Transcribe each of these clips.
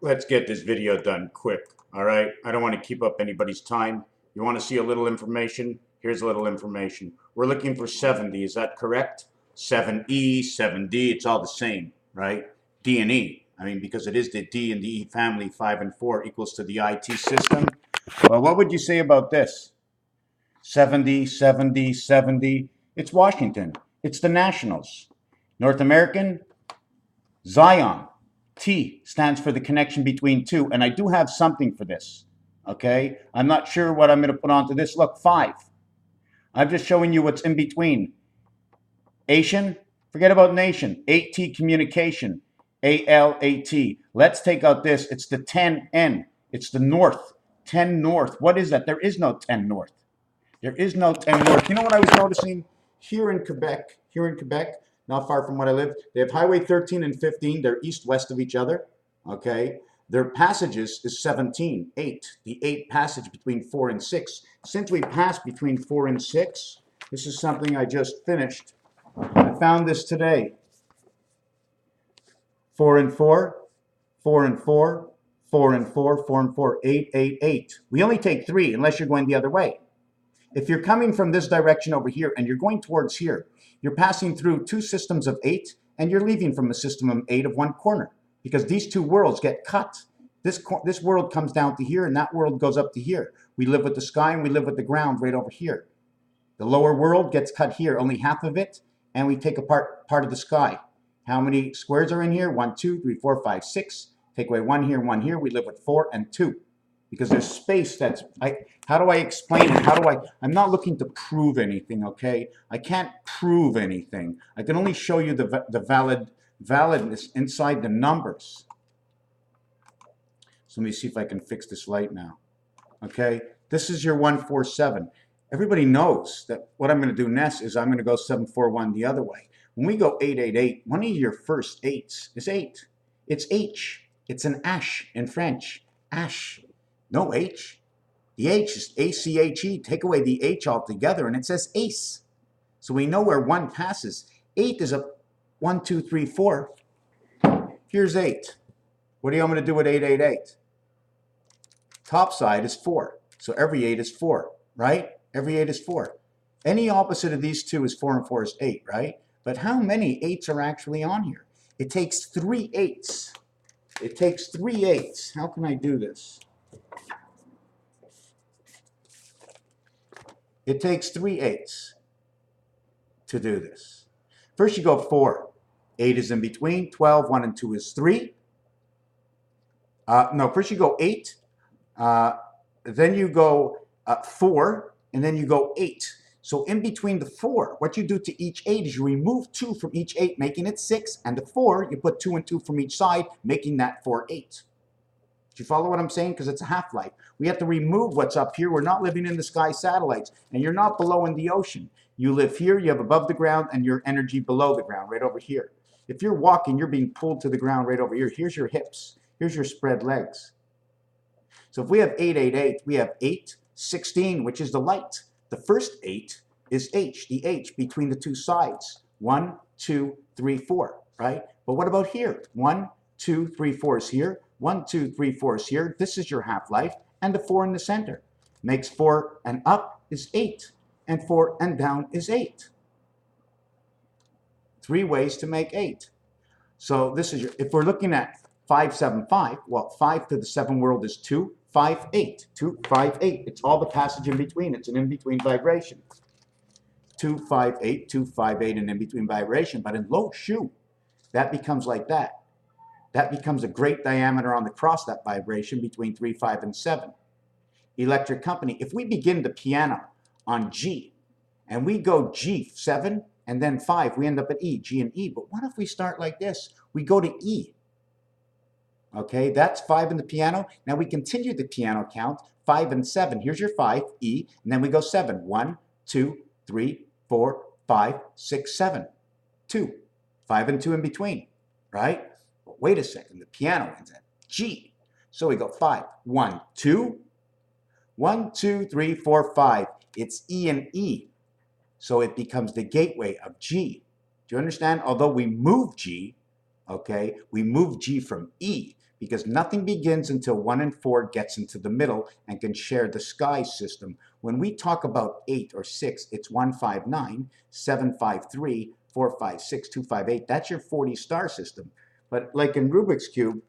Let's get this video done quick, all right? I don't want to keep up anybody's time. You want to see a little information? Here's a little information. We're looking for 70, is that correct? 7E, 7D, it's all the same, right? D and E. I mean, because it is the D and the E family, 5 and 4 equals to the IT system. Well, what would you say about this? 70, 70, 70. It's Washington. It's the Nationals. North American, Zion. T stands for the connection between two, and I do have something for this, okay? I'm not sure what I'm going to put onto this. Look, 5. I'm just showing you what's in between. Asian, forget about nation. 8T communication, ALAT. Let's take out this. It's the 10N. It's the north. 10 north. What is that? There is no 10 north. There is no 10 north. You know what I was noticing here in Quebec? Not far from where I live, they have Highway 13 and 15. They're east-west of each other, okay? Their passages is 17, 8. The 8 passage between 4 and 6. Since we passed between 4 and 6, this is something I just finished. I found this today. 4 and 4, 4 and 4, 4 and 4, 4 and 4, 8, 8, 8. We only take 3 unless you're going the other way. If you're coming from this direction over here and you're going towards here, you're passing through 2 systems of 8 and you're leaving from a system of 8 of one corner because these 2 worlds get cut. This world comes down to here and that world goes up to here. We live with the sky and we live with the ground right over here. The lower world gets cut here, only half of it, and we take apart part of the sky. How many squares are in here? 1, 2, 3, 4, 5, 6. Take away 1 here, 1 here. We live with 4 and 2. Because there's space that's, how do I explain it? I'm not looking to prove anything, okay? I can't prove anything. I can only show you the validness inside the numbers. So let me see if I can fix this light now, okay? This is your 147. Everybody knows that what I'm gonna do next is I'm gonna go 741 the other way. When we go 888, one of your first 8s is 8. It's H, it's an ash in French, ash. No H. The H is A-C-H-E. Take away the H altogether and it says ace. So we know where 1 passes. 8 is a 1, 2, 3, 4. Here's 8. What do you want me to do with 888? Top side is 4. So every 8 is 4, right? Every 8 is 4. Any opposite of these 2 is 4 and 4 is 8, right? But how many 8s are actually on here? It takes 3 8s. It takes 3 8s. How can I do this? It takes 3 8s to do this. First you go 4. 8 is in between. 12, 1 and 2 is 3. No, first you go 8. Then you go 4. And then you go 8. So in between the 4, what you do to each 8 is you remove 2 from each 8, making it 6. And the 4, you put 2 and 2 from each side, making that 4, 8. Do you follow what I'm saying? Because it's a half-life. We have to remove what's up here. We're not living in the sky satellites. And you're not below in the ocean. You live here, you have above the ground, and your energy below the ground, right over here. If you're walking, you're being pulled to the ground right over here. Here's your hips. Here's your spread legs. So if we have 888, we have 8, 16, which is the light. The first 8 is H, the H between the 2 sides. 1, 2, 3, 4, right? But what about here? 1, 2, 3, 4 is here. 1, 2, 3, 4 is here. This is your half-life, and the 4 in the center. Makes 4 and up is 8, and 4 and down is 8. 3 ways to make 8. So this is your, if we're looking at 575, well, 5 to the 7 world is 2, 5, 8, 2, 5, 8. It's all the passage in between. It's an in-between vibration. 2, 5, 8, 2, 5, 8, and in-between vibration. But in low shu, that becomes like that. That becomes a great diameter on the cross, that vibration between 3, 5, and 7. Electric company. If we begin the piano on G, and we go G, 7, and then 5, we end up at E, G and E. But what if we start like this? We go to E. Okay, that's 5 in the piano. Now we continue the piano count, 5 and 7. Here's your 5, E, and then we go 7. 1, 2, 3, 4, 5, 6, 7. 2. 5 and 2 in between, right? But wait a second, the piano ends at G. So we go 5, 1, 2, 1, 2, 3, 4, 5. It's E and E. So it becomes the gateway of G. Do you understand? Although we move G, okay, we move G from E because nothing begins until 1 and 4 gets into the middle and can share the sky system. When we talk about 8 or 6, it's 1, 5, 9, 7, 5, 3, 4, 5, 6, 2, 5, 8. That's your 40 star system. But like in Rubik's Cube,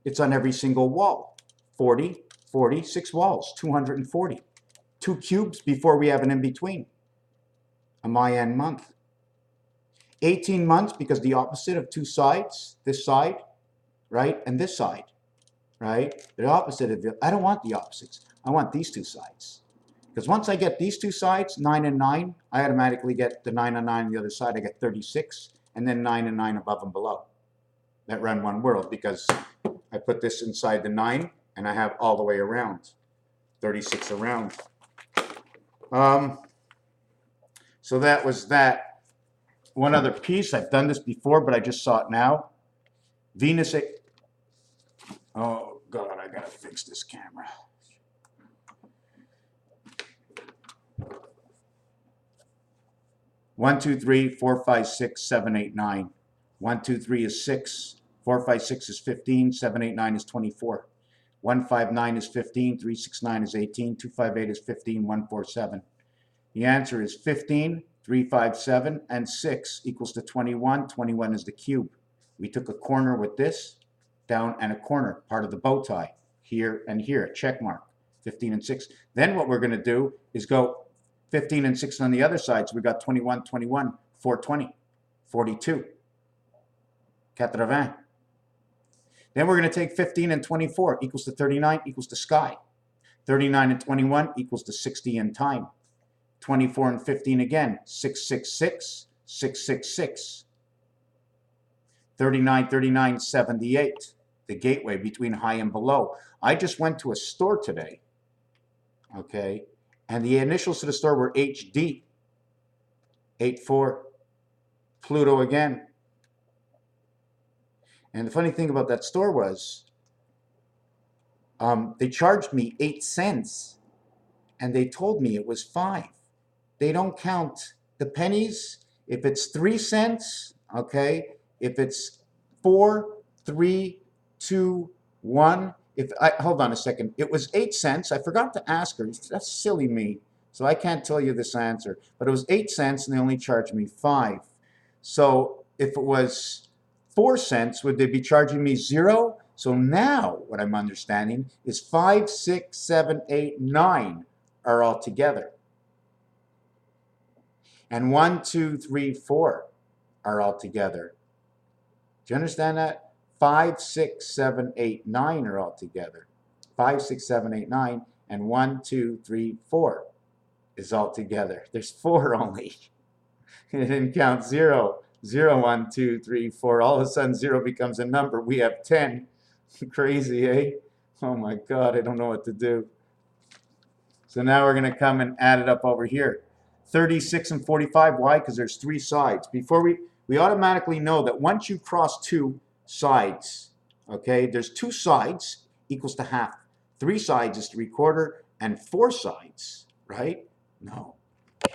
it's on every single wall. 40, 40, 6 walls, 240. 2 cubes before we have an in-between. A Mayan month. 18 months because the opposite of 2 sides, this side, right, and this side, right? The opposite of it. I don't want the opposites. I want these 2 sides. Because once I get these 2 sides, 9 and 9, I automatically get the 9 and 9 on the other side. I get 36, and then 9 and 9 above and below. That run one world because I put this inside the 9, and I have all the way around, 36 around. So that was that. One other piece, I've done this before, but I just saw it now. Venus, oh God, I gotta fix this camera. One, 2, 3, 4, 5, 6, 7, 8, 9. 1, 2, 3 is 6. 4, 5, 6 is 15. 7, 8, 9 is 24. 1, 5, 9 is 15. 3, 6, 9 is 18. 2, 5, 8 is 15. 1, 4, 7. The answer is 15, 3, 5, 7, and 6 equals to 21. 21 is the cube. We took a corner with this, down and a corner, part of the bow tie, here and here, check mark, 15 and 6. Then what we're going to do is go 15 and 6 on the other side. So we got 21, 21, 420, 42, 80. Then we're going to take 15 and 24 equals to 39 equals to sky. 39 and 21 equals to 60 in time. 24 and 15 again, 666, 666. 39, 39, 78, the gateway between high and below. I just went to a store today, okay, and the initials to the store were HD, 84, Pluto again. And the funny thing about that store was, they charged me 8 cents, and they told me it was 5. They don't count the pennies. If it's 3 cents, okay, if it's 4, 3, 2, 1, hold on a second. It was 8 cents. I forgot to ask her. That's silly me. So I can't tell you this answer. But it was 8 cents and they only charged me 5. So if it was 4 cents, would they be charging me 0? So now what I'm understanding is 5, 6, 7, 8, 9 are all together. And 1, 2, 3, 4 are all together. Do you understand that? 5, 6, 7, 8, 9 are all together. 5, 6, 7, 8, 9, and 1, 2, 3, 4 is all together. There's 4 only. It didn't count 0. 0, 1, 2, 3, 4. All of a sudden 0 becomes a number. We have 10. Crazy, eh? Oh my God, I don't know what to do. So now we're going to come and add it up over here. 36 and 45. Why? Because there's 3 sides. Before we automatically know that once you cross 2 sides, okay, there's 2 sides equals to half. 3 sides is 3/4, and 4 sides, right? No.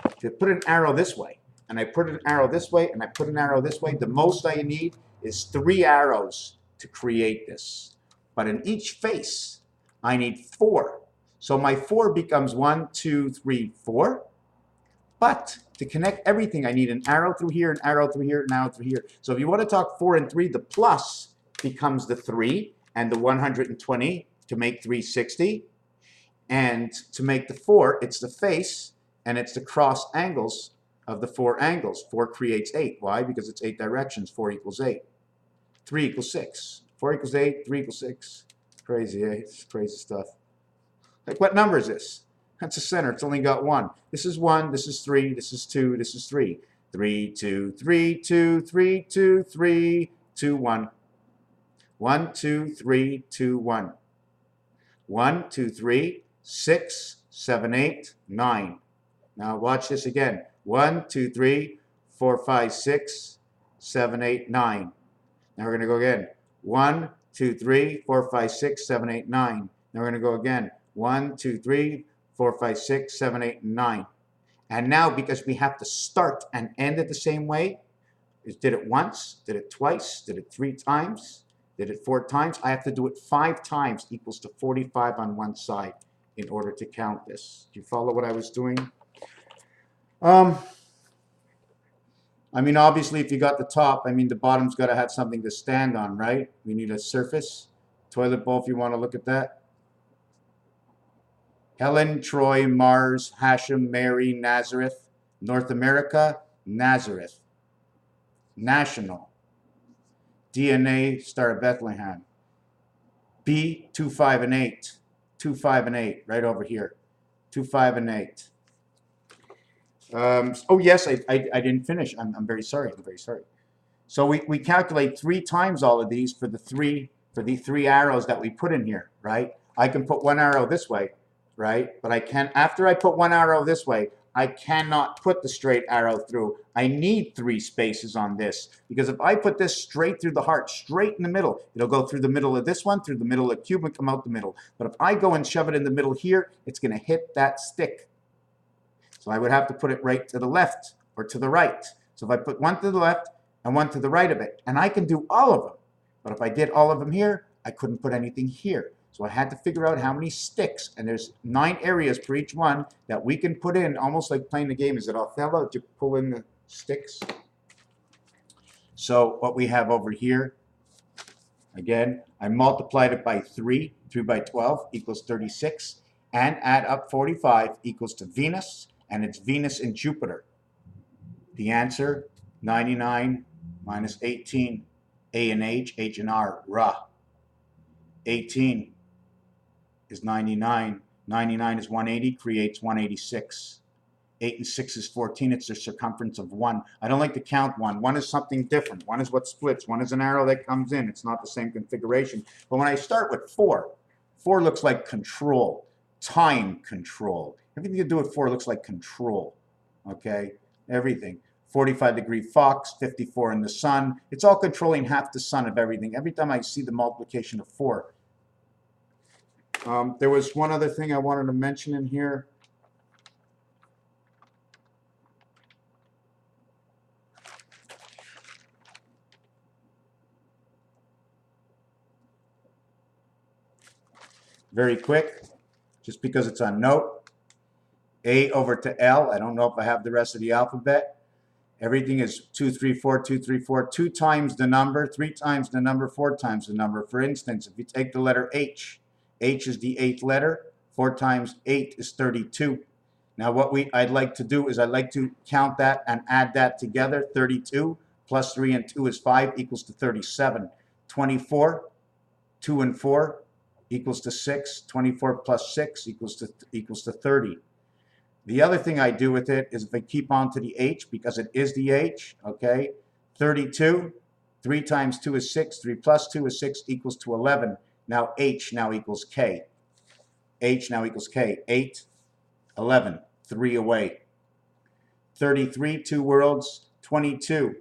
If you put an arrow this way, and I put an arrow this way, and I put an arrow this way, the most I need is 3 arrows to create this. But in each face, I need 4. So my 4 becomes 1, 2, 3, 4. But to connect everything, I need an arrow through here, an arrow through here, an arrow through here. So if you want to talk 4 and 3, the plus becomes the 3 and the 120 to make 360. And to make the 4, it's the face and it's the cross angles of the 4 angles. 4 creates 8. Why? Because it's 8 directions. 4 equals 8. 3 equals 6. 4 equals 8. 3 equals 6. Crazy, eh? It's crazy stuff. Like, what number is this? That's a center. It's only got 1. This is 1. This is 3. This is 2. This is 3. 3, 2, 3, 2, 3, 2, 3, 2, 1. 1, 2, 3, 2, 1. 1, 2, 3, 6, 7, 8, 9. Now watch this again. 1, 2, 3, 4, 5, 6, 7, 8, 9. Now we're going to go again. 1, 2, 3, 4, 5, 6, 7, 8, 9. Now we're going to go again. 1, 2, 3, 4, 5, 6, 7, 8, 9. And now, because we have to start and end it the same way, did it once, did it twice, did it 3 times, Did it 4 times. I have to do it 5 times equals to 45 on one side in order to count this. Do you follow what I was doing? I mean, obviously, if you got the top, I mean, the bottom's got to have something to stand on, right? We need a surface. Toilet bowl, if you want to look at that. Helen, Troy, Mars, Hashem, Mary, Nazareth. North America, Nazareth. National. DNA, Star of Bethlehem. B, 2, 5, and 8. 2, 5, and 8, right over here. 2, 5, and 8. Oh, yes, I didn't finish. I'm very sorry. I'm very sorry. So we calculate 3 times all of these for the three arrows that we put in here, right? I can put 1 arrow this way, right? But I can, after I put 1 arrow this way, I cannot put the straight arrow through. I need 3 spaces on this, because if I put this straight through the heart, straight in the middle, it'll go through the middle of this one, through the middle of the cube, and come out the middle. But if I go and shove it in the middle here, it's going to hit that stick. So I would have to put it right to the left or to the right. So if I put 1 to the left and 1 to the right of it, and I can do all of them. But if I did all of them here, I couldn't put anything here. So I had to figure out how many sticks, and there's 9 areas for each one that we can put in, almost like playing the game. Is it Othello to pull in the sticks? So what we have over here, again, I multiplied it by 3. 3 by 12 equals 36. And add up 45 equals to Venus. And it's Venus and Jupiter. The answer, 99 minus 18, A and H, H and R, Ra. 18 is 99. 99 is 180, creates 186. 8 and 6 is 14. It's the circumference of 1. I don't like to count 1. 1 is something different. 1 is what splits. 1 is an arrow that comes in. It's not the same configuration. But when I start with 4, 4 looks like control, time control. Everything you do with 4 looks like control, okay? Everything. 45-degree Fox, 54 in the sun. It's all controlling half the sun of everything. Every time I see the multiplication of 4. There was one other thing I wanted to mention in here. Very quick, just because it's on note. A over to L. I don't know if I have the rest of the alphabet. Everything is 2, 3, 4, 2, 3, 4. 2 times the number, 3 times the number, 4 times the number. For instance, if you take the letter H, H is the 8th letter. 4 times 8 is 32. Now what I'd like to do is I'd like to count that and add that together. 32 plus 3 and 2 is 5 equals to 37. 24, 2 and 4 equals to 6. 24 plus 6 equals to 30. The other thing I do with it is if I keep on to the H, because it is the H, okay, 32, 3 times 2 is 6, 3 plus 2 is 6 equals to 11. Now H now equals K. H now equals K. 8, 11, 3 away. 33, 2 worlds, 22.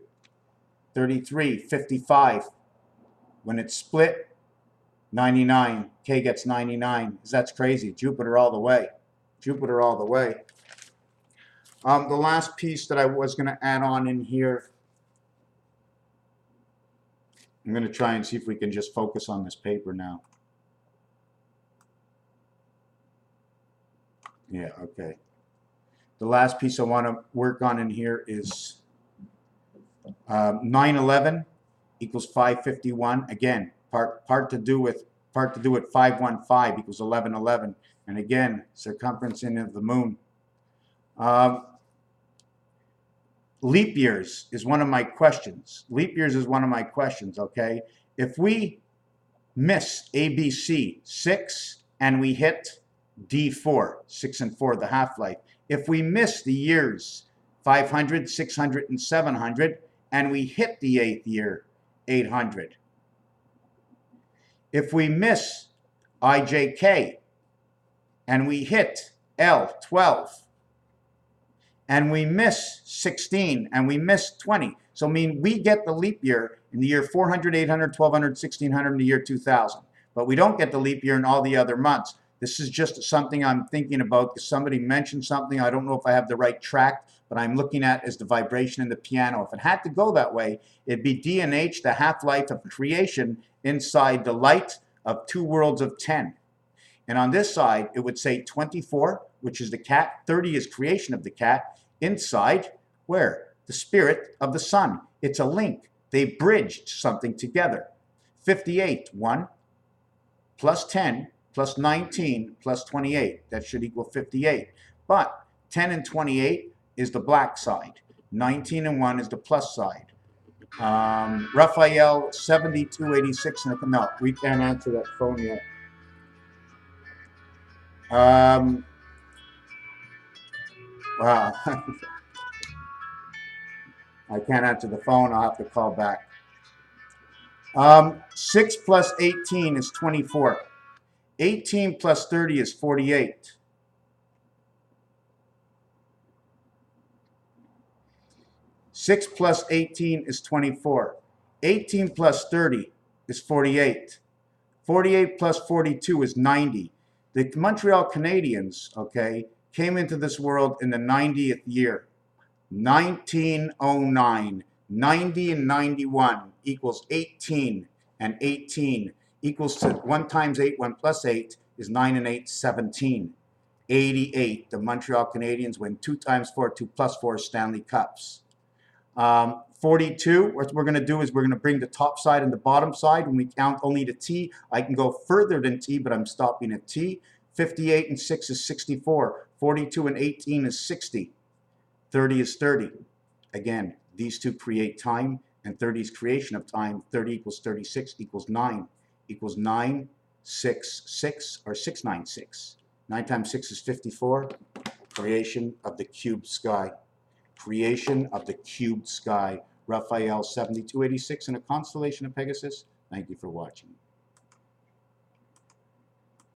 33, 55. When it's split, 99. K gets 99. That's crazy. Jupiter all the way. Jupiter all the way. The last piece that I was going to add on in here, I'm going to try and see if we can just focus on this paper now. Yeah, okay. The last piece I want to work on in here is 911 equals 551. Again, part to do with 515 equals 1111. And again, circumference in of the moon. Leap years is one of my questions. Leap years is one of my questions, okay? If we miss ABC 6 and we hit D4, 6 and 4, the half-life. If we miss the years 500, 600, and 700, and we hit the 8th year, 800. If we miss IJK and we hit L12, and we miss 16, and we miss 20. So, I mean, we get the leap year in the year 400, 800, 1200, 1600, in the year 2000. But we don't get the leap year in all the other months. This is just something I'm thinking about because somebody mentioned something. I don't know if I have the right track, but I'm looking at is the vibration in the piano. If it had to go that way, it'd be D and H, the half-life of creation inside the light of 2 worlds of 10. And on this side, it would say 24, which is the cat. 30 is creation of the cat. Inside, where? The spirit of the sun. It's a link. They bridged something together. 58, 1, plus 10, plus 19, plus 28. That should equal 58. But 10 and 28 is the black side. 19 and 1 is the plus side. Raphael, 7286. No, we can't answer that phone yet. Wow. I can't answer the phone. I'll have to call back. 6 plus 18 is 24. 18 plus 30 is 48. 6 plus 18 is 24. 18 plus 30 is 48. 48 plus 42 is 90. The Montreal Canadiens, okay, came into this world in the 90th year. 1909. 90 and 91 equals 18, and 18 equals to 1 times 8, 1 plus 8 is 9 and 8, 17. 88, the Montreal Canadiens win 2 times 4, 2 plus 4 Stanley Cups. 42, what we're going to do is we're going to bring the top side and the bottom side. When we count only to T, I can go further than T, but I'm stopping at T. 58 and 6 is 64. 42 and 18 is 60. 30 is 30. Again, these two create time, and 30 is creation of time. 30 equals 36 equals 9. Equals 9, 6, 6, or 696. 9 times 6 is 54. Creation of the cubed sky. Creation of the cubed sky. Raphael 7286 in a constellation of Pegasus. Thank you for watching.